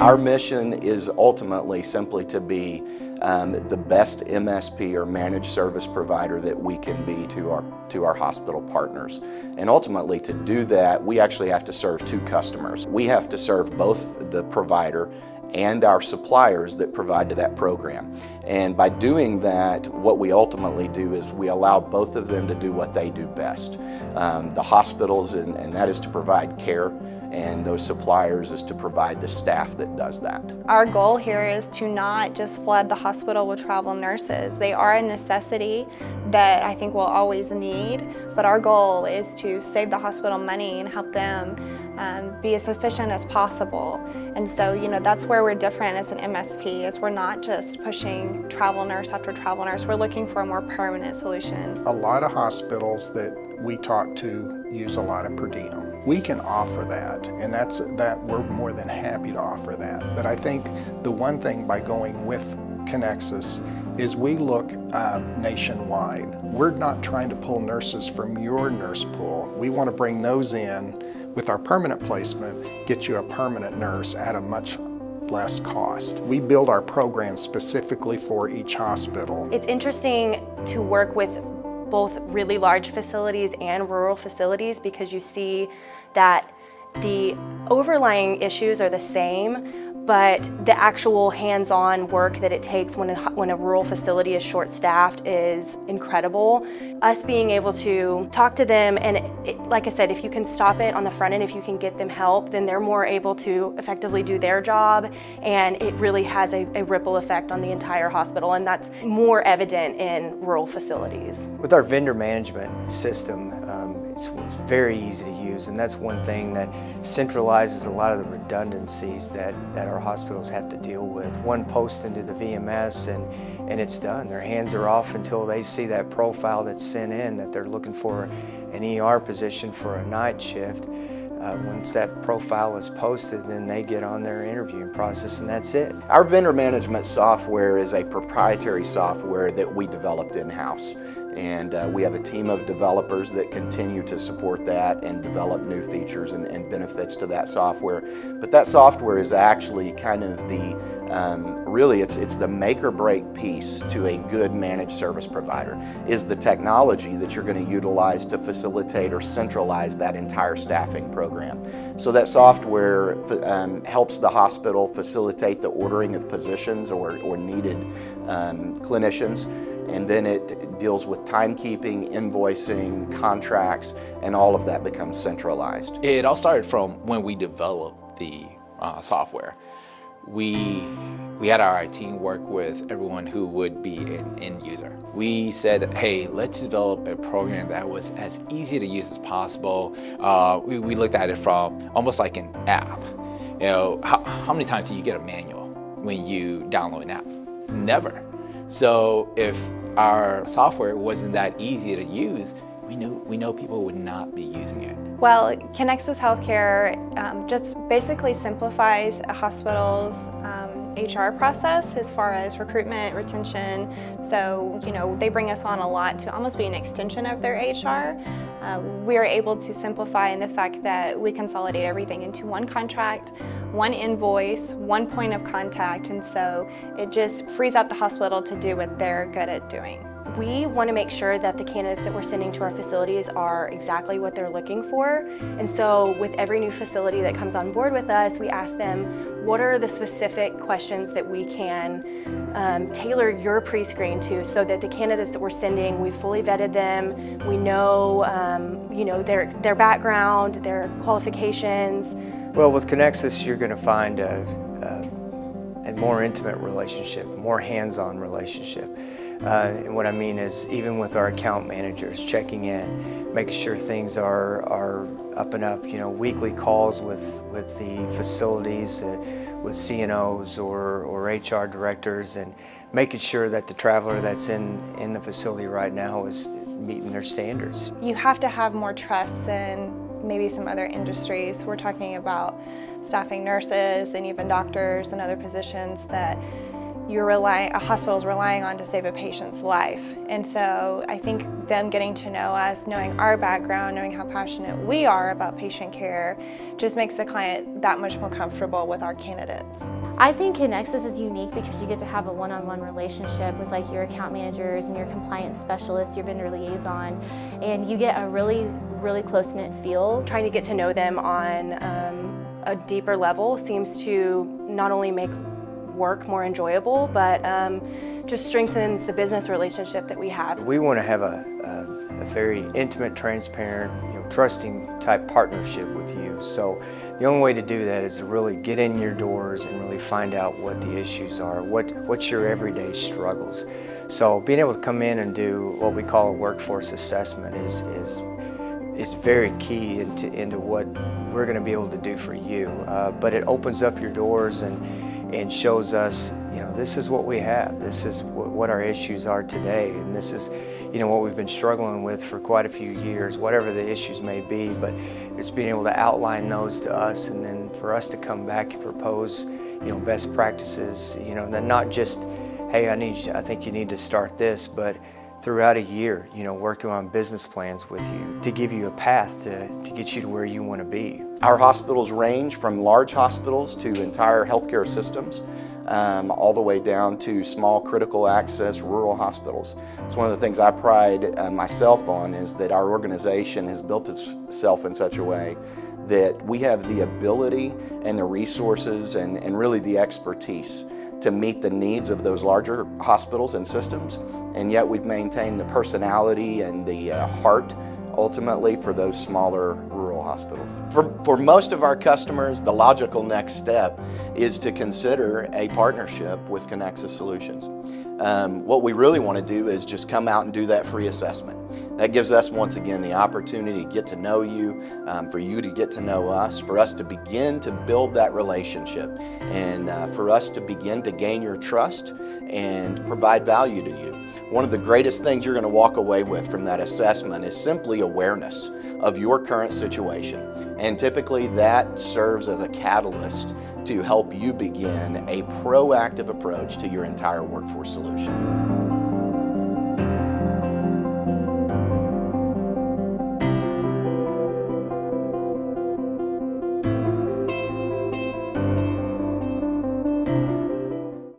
Our mission is ultimately simply to be the best MSP or managed service provider that we can be to our hospital partners. And ultimately, to do that, we actually have to serve two customers. We have to serve both the provider and our suppliers that provide to that program. And by doing that, what we ultimately do is we allow both of them to do what they do best. The hospitals, and that is to provide care, and those suppliers is to provide the staff that does that. Our goal here is to not just flood the hospital with travel nurses. They are a necessity that I think we'll always need, but our goal is to save the hospital money and help them be as efficient as possible. And so, that's where we're different as an MSP, is we're not just pushing travel nurse after travel nurse. We're looking for a more permanent solution. A lot of hospitals that we talk to use a lot of per diem. We can offer that, and we're more than happy to offer that. But I think the one thing by going with CoNexus is we look nationwide. We're not trying to pull nurses from your nurse pool. We want to bring those in with our permanent placement, get you a permanent nurse at a much less cost. We build our program specifically for each hospital. It's interesting to work with both really large facilities and rural facilities, because you see that the overlying issues are the same, but the actual hands-on work that it takes when a rural facility is short-staffed is incredible. Us being able to talk to them, and like I said, if you can stop it on the front end, if you can get them help, then they're more able to effectively do their job, and it really has a ripple effect on the entire hospital, and that's more evident in rural facilities. With our vendor management system, it's very easy to use, and that's one thing that centralizes a lot of the redundancies that our hospitals have to deal with. One post into the VMS and it's done. Their hands are off until they see that profile that's sent in that they're looking for an ER position for a night shift. Once that profile is posted, then they get on their interviewing process, and that's it. Our vendor management software is a proprietary software that we developed in-house. And we have a team of developers that continue to support that and develop new features and benefits to that software. But that software is actually kind of the, really it's the make or break piece to a good managed service provider, is the technology that you're going to utilize to facilitate or centralize that entire staffing program. So that software helps the hospital facilitate the ordering of positions or needed clinicians. And then it deals with timekeeping, invoicing, contracts, and all of that becomes centralized. It all started from when we developed the software. We had our team work with everyone who would be an end user. We said, hey, let's develop a program that was as easy to use as possible. We looked at it from almost like an app. How many times do you get a manual when you download an app? Never. So if our software wasn't that easy to use, we know people would not be using it. Well, CoNexus Healthcare just basically simplifies a hospital's HR process as far as recruitment, retention. So, they bring us on a lot to almost be an extension of their HR. We are able to simplify in the fact that we consolidate everything into one contract, one invoice, one point of contact, and so it just frees up the hospital to do what they're good at doing. We want to make sure that the candidates that we're sending to our facilities are exactly what they're looking for. And so with every new facility that comes on board with us, we ask them, what are the specific questions that we can tailor your pre-screen to, so that the candidates that we're sending, we've fully vetted them, we know, their background, their qualifications. Well, with CoNexus, you're going to find a more intimate relationship, more hands-on relationship. And what I mean is, even with our account managers, checking in, making sure things are up and up, weekly calls with the facilities, with CNOs or HR directors, and making sure that the traveler that's in the facility right now is meeting their standards. You have to have more trust than maybe some other industries. We're talking about staffing nurses and even doctors and other positions that a hospital's relying on to save a patient's life. And so I think them getting to know us, knowing our background, knowing how passionate we are about patient care, just makes the client that much more comfortable with our candidates. I think CoNexus is unique because you get to have a one-on-one relationship with like your account managers and your compliance specialists, your vendor liaison, and you get a really close-knit feel. Trying to get to know them on a deeper level seems to not only make work more enjoyable, but just strengthens the business relationship that we have. We want to have a very intimate, transparent, trusting type partnership with you. So the only way to do that is to really get in your doors and really find out what the issues are, what's your everyday struggles. So being able to come in and do what we call a workforce assessment is very key into what we're going to be able to do for you. But it opens up your doors and shows us, this is what we have. This is what our issues are today, and this is, what we've been struggling with for quite a few years, whatever the issues may be. But it's being able to outline those to us, and then for us to come back and propose, best practices. That not just, hey, I think you need to start this, but throughout a year, working on business plans with you to give you a path to get you to where you want to be. Our hospitals range from large hospitals to entire healthcare systems, all the way down to small critical access rural hospitals. It's one of the things I pride myself on, is that our organization has built itself in such a way that we have the ability and the resources and really the expertise to meet the needs of those larger hospitals and systems, and yet we've maintained the personality and the heart ultimately for those smaller rural hospitals. For most of our customers, the logical next step is to consider a partnership with CoNexus Solutions. What we really want to do is just come out and do that free assessment. That gives us, once again, the opportunity to get to know you, for you to get to know us, for us to begin to build that relationship, and for us to begin to gain your trust and provide value to you. One of the greatest things you're going to walk away with from that assessment is simply awareness of your current situation. And typically that serves as a catalyst to help you begin a proactive approach to your entire workforce solution.